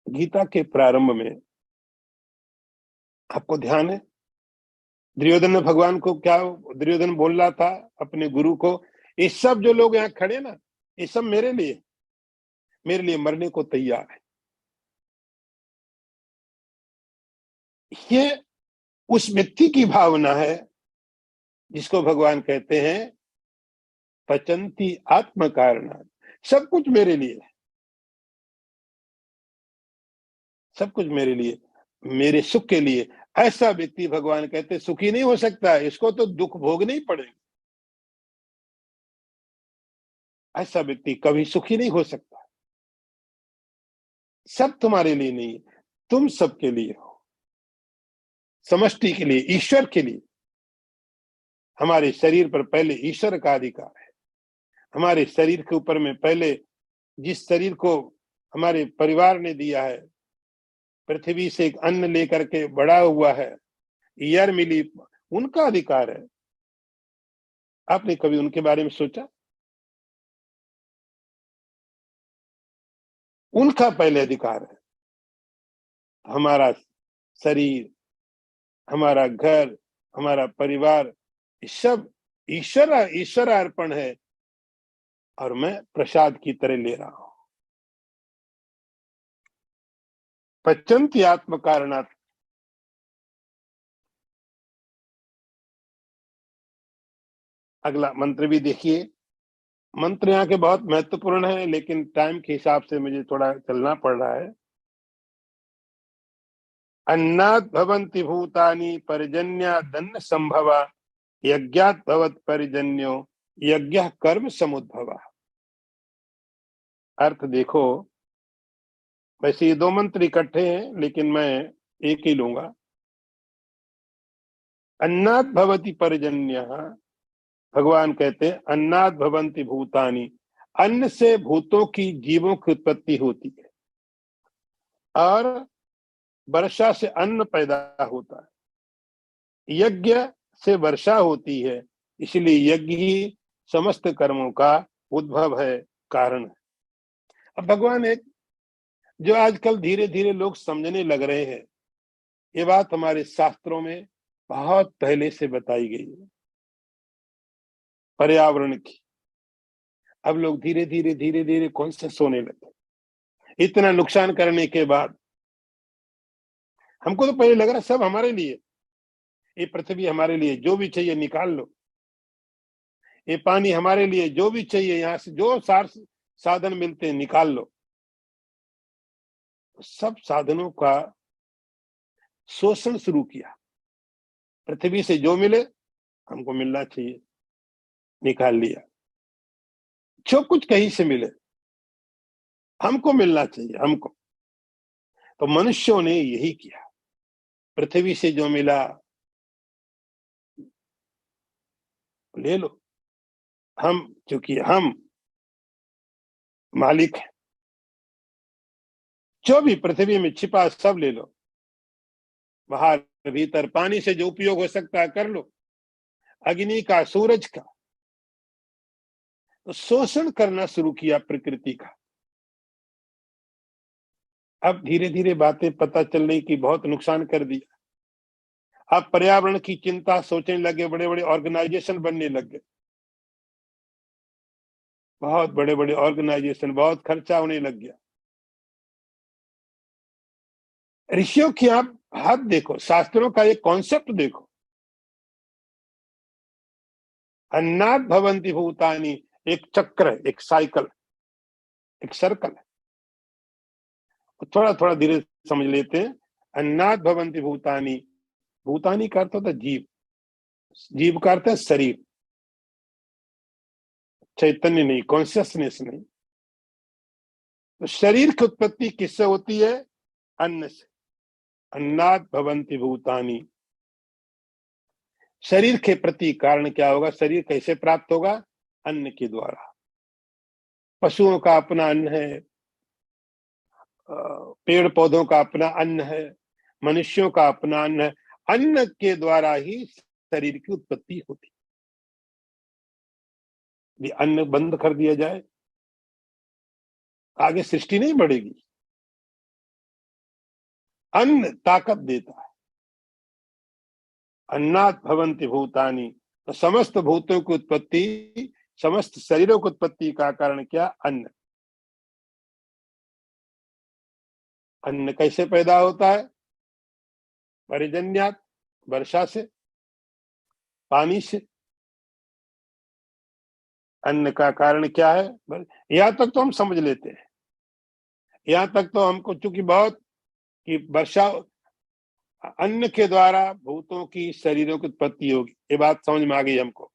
गीता के प्रारंभ में आपको ध्यान है दुर्योधन ने भगवान को क्या, दुर्योधन बोल रहा था अपने गुरु को, ये सब जो लोग यहाँ खड़े ना, ये सब मेरे लिए मरने को तैयार है। ये उस व्यक्ति की भावना है जिसको भगवान कहते हैं पचंती आत्म कारणात्, सब कुछ मेरे लिए है, सब कुछ मेरे लिए, मेरे सुख के लिए। ऐसा व्यक्ति भगवान कहते सुखी नहीं हो सकता है, इसको तो दुख भोगने ही पड़ेगा। ऐसा व्यक्ति कभी सुखी नहीं हो सकता। सब तुम्हारे लिए नहीं है, तुम सबके लिए हो, समष्टि के लिए, ईश्वर के लिए। हमारे शरीर पर पहले ईश्वर का अधिकार है। हमारे शरीर के ऊपर में पहले जिस शरीर को हमारे परिवार ने दिया है, पृथ्वी से एक अन्न लेकर के बड़ा हुआ है, ईयर मिली, उनका अधिकार है। आपने कभी उनके बारे में सोचा? उनका पहले अधिकार है। हमारा शरीर, हमारा घर, हमारा परिवार, सब ईश्वर ईश्वर अर्पण है और मैं प्रसाद की तरह ले रहा हूं। पचंती आत्म कारणात्। अगला मंत्र भी देखिए। मंत्र यहाँ के बहुत महत्वपूर्ण है, लेकिन टाइम के हिसाब से मुझे थोड़ा चलना पड़ रहा है। अन्नात् भवन्ति भूतानि पर्जन्यादन्न संभवा, यज्ञात् भवत् पर्जन्यो यज्ञः कर्म समुद्भवा। अर्थ देखो, वैसे ये दो मंत्र इकट्ठे हैं लेकिन मैं एक ही लूंगा। अन्नात् भवति पर्जन्यः, भगवान कहते हैं अन्नात् भवन्ति भूतानि, अन्न से भूतों की, जीवों की उत्पत्ति होती है और वर्षा से अन्न पैदा होता है। यज्ञ से वर्षा होती है, इसलिए यज्ञ ही समस्त कर्मों का उद्भव है, कारण है। अब भगवान एक जो आजकल धीरे धीरे लोग समझने लग रहे हैं, ये बात हमारे शास्त्रों में बहुत पहले से बताई गई है पर्यावरण की। अब लोग धीरे धीरे कॉन्शियस होने लगे। इतना नुकसान करने के बाद हमको तो पहले लग रहा सब हमारे लिए, ये पृथ्वी हमारे लिए, जो भी चाहिए निकाल लो, ये पानी हमारे लिए, जो भी चाहिए यहाँ से जो साधन मिलते हैं निकाल लो। सब साधनों का शोषण शुरू किया। पृथ्वी से जो मिले हमको मिलना चाहिए, निकाल लिया। जो कुछ कहीं से मिले हमको मिलना चाहिए, हमको। तो मनुष्यों ने यही किया। पृथ्वी से जो मिला ले लो, हम क्योंकि हम मालिक हैं। जो भी पृथ्वी में छिपा सब ले लो, बाहर भीतर पानी से जो उपयोग हो सकता है कर लो, अग्नि का, सूरज का। तो शोषण करना शुरू किया प्रकृति का। अब धीरे धीरे बातें पता चल रही कि बहुत नुकसान कर दिया। अब पर्यावरण की चिंता सोचने लगे, बड़े बड़े ऑर्गेनाइजेशन बनने लग गए, बहुत बड़े बड़े ऑर्गेनाइजेशन, बहुत खर्चा होने लग गया। ऋषियों की आप हाथ देखो, शास्त्रों का एक कॉन्सेप्ट देखो, अन्नात् भवन्ति भूतानि, एक चक्र है, एक साइकिल, एक सर्कल है। थोड़ा थोड़ा धीरे समझ लेते हैं। अन्नात् भवन्ति भूतानि, भूतानि का अर्थ होता है जीव, जीव का अर्थ है शरीर, चैतन्य नहीं, कॉन्शियसनेस नहीं। तो शरीर की उत्पत्ति किससे होती है? अन्न से। अन्नात् भवन्ति भूतानि। शरीर के प्रति कारण क्या होगा? शरीर कैसे प्राप्त होगा? अन्न के द्वारा। पशुओं का अपना अन्न है, पेड़ पौधों का अपना अन्न है, मनुष्यों का अपना अन्न है। अन्न के द्वारा ही शरीर की उत्पत्ति होती। यदि अन्न बंद कर दिया जाए आगे सृष्टि नहीं बढ़ेगी। अन्न ताकत देता है। अन्नात् भवन्ति भूतानि, तो समस्त भूतों की उत्पत्ति, समस्त शरीरों की उत्पत्ति का कारण क्या? अन्न। अन्न कैसे पैदा होता है? पर्जन्यात्, वर्षा से, पानी से। अन्न का कारण क्या है? यहां तक तो हम समझ लेते हैं, यहां तक तो हमको चूंकि बहुत कि वर्षा, अन्न के द्वारा भूतों की शरीरों की उत्पत्ति होगी, ये बात समझ में आ गई हमको।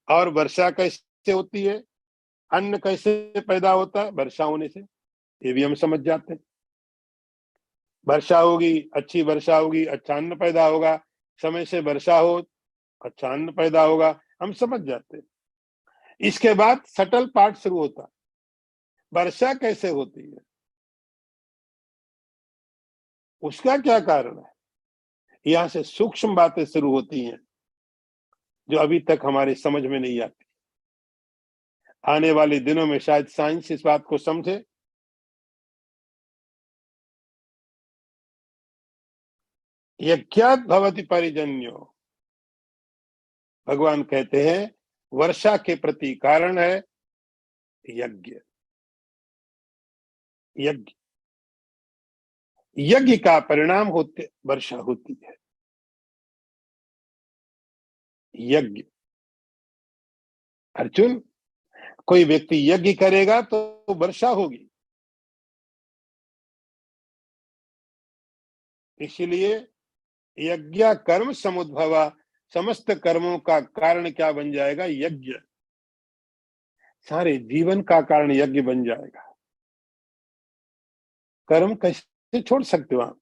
और वर्षा कैसे होती है, अन्न कैसे पैदा होता है? वर्षा होने से, ये भी हम समझ जाते हैं। वर्षा होगी, अच्छी वर्षा होगी, अच्छा अन्न पैदा होगा। समय से वर्षा हो, अच्छा अन्न पैदा होगा, हम समझ जाते हैं। इसके बाद सटल पार्ट शुरू होता है। वर्षा कैसे होती है, उसका क्या कारण है? यहां से सूक्ष्म बातें शुरू होती हैं जो अभी तक हमारे समझ में नहीं आती। आने वाले दिनों में शायद साइंस इस बात को समझे। यज्ञात भवति परिजन्यो, भगवान कहते हैं वर्षा के प्रति कारण है यज्ञ। यज्ञ, यज्ञ का परिणाम होते वर्षा होती है। यज्ञ, अर्जुन, कोई व्यक्ति यज्ञ करेगा तो वर्षा होगी। इसलिए यज्ञ कर्म समुद्भवा, समस्त कर्मों का कारण क्या बन जाएगा? यज्ञ। सारे जीवन का कारण यज्ञ बन जाएगा। कर्म कैसे छोड़ सकते हो आप?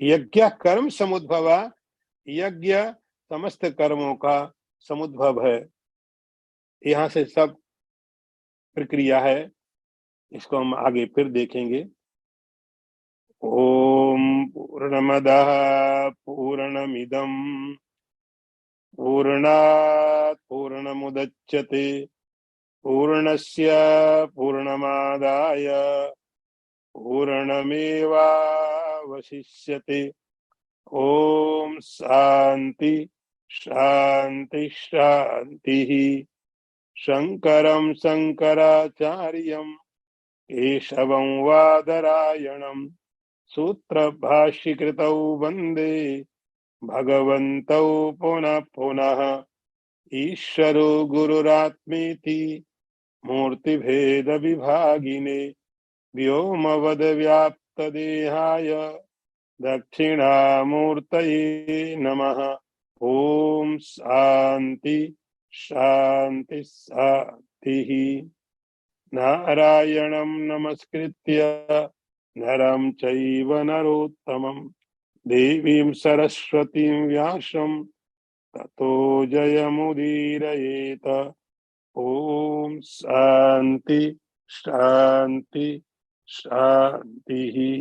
यज्ञ कर्म समुद्भवा, यज्ञ समस्त कर्मों का समुद्भव है। यहां से सब प्रक्रिया है, इसको हम आगे फिर देखेंगे। ओम पूर्णमदः पूर्णमिदं पूर्णात् पूर्णमुदच्यते पूर्णस्य पूर्णमादाय पूर्णमेवावशिष्यते। ओम शांति शांति शांति। शंकरं शंकराचार्यं केशवं वादरायणं सूत्रभाष्यकृतौ वन्दे भगवन्तौ पुनः पुनः। ईश्वरो गुरुरात्मेति मूर्तिभेद विभागिने व्योमवद्व्याप्तदेहाय दक्षिणामूर्तये नमः। ओम शांति शांति शांति। नारायणं नमस्कृत्य नरं चैव नरोत्तमं देवीं सरस्वतीं व्यासं ततो जयमुदीरयेत। ओम शांति शांति शांति।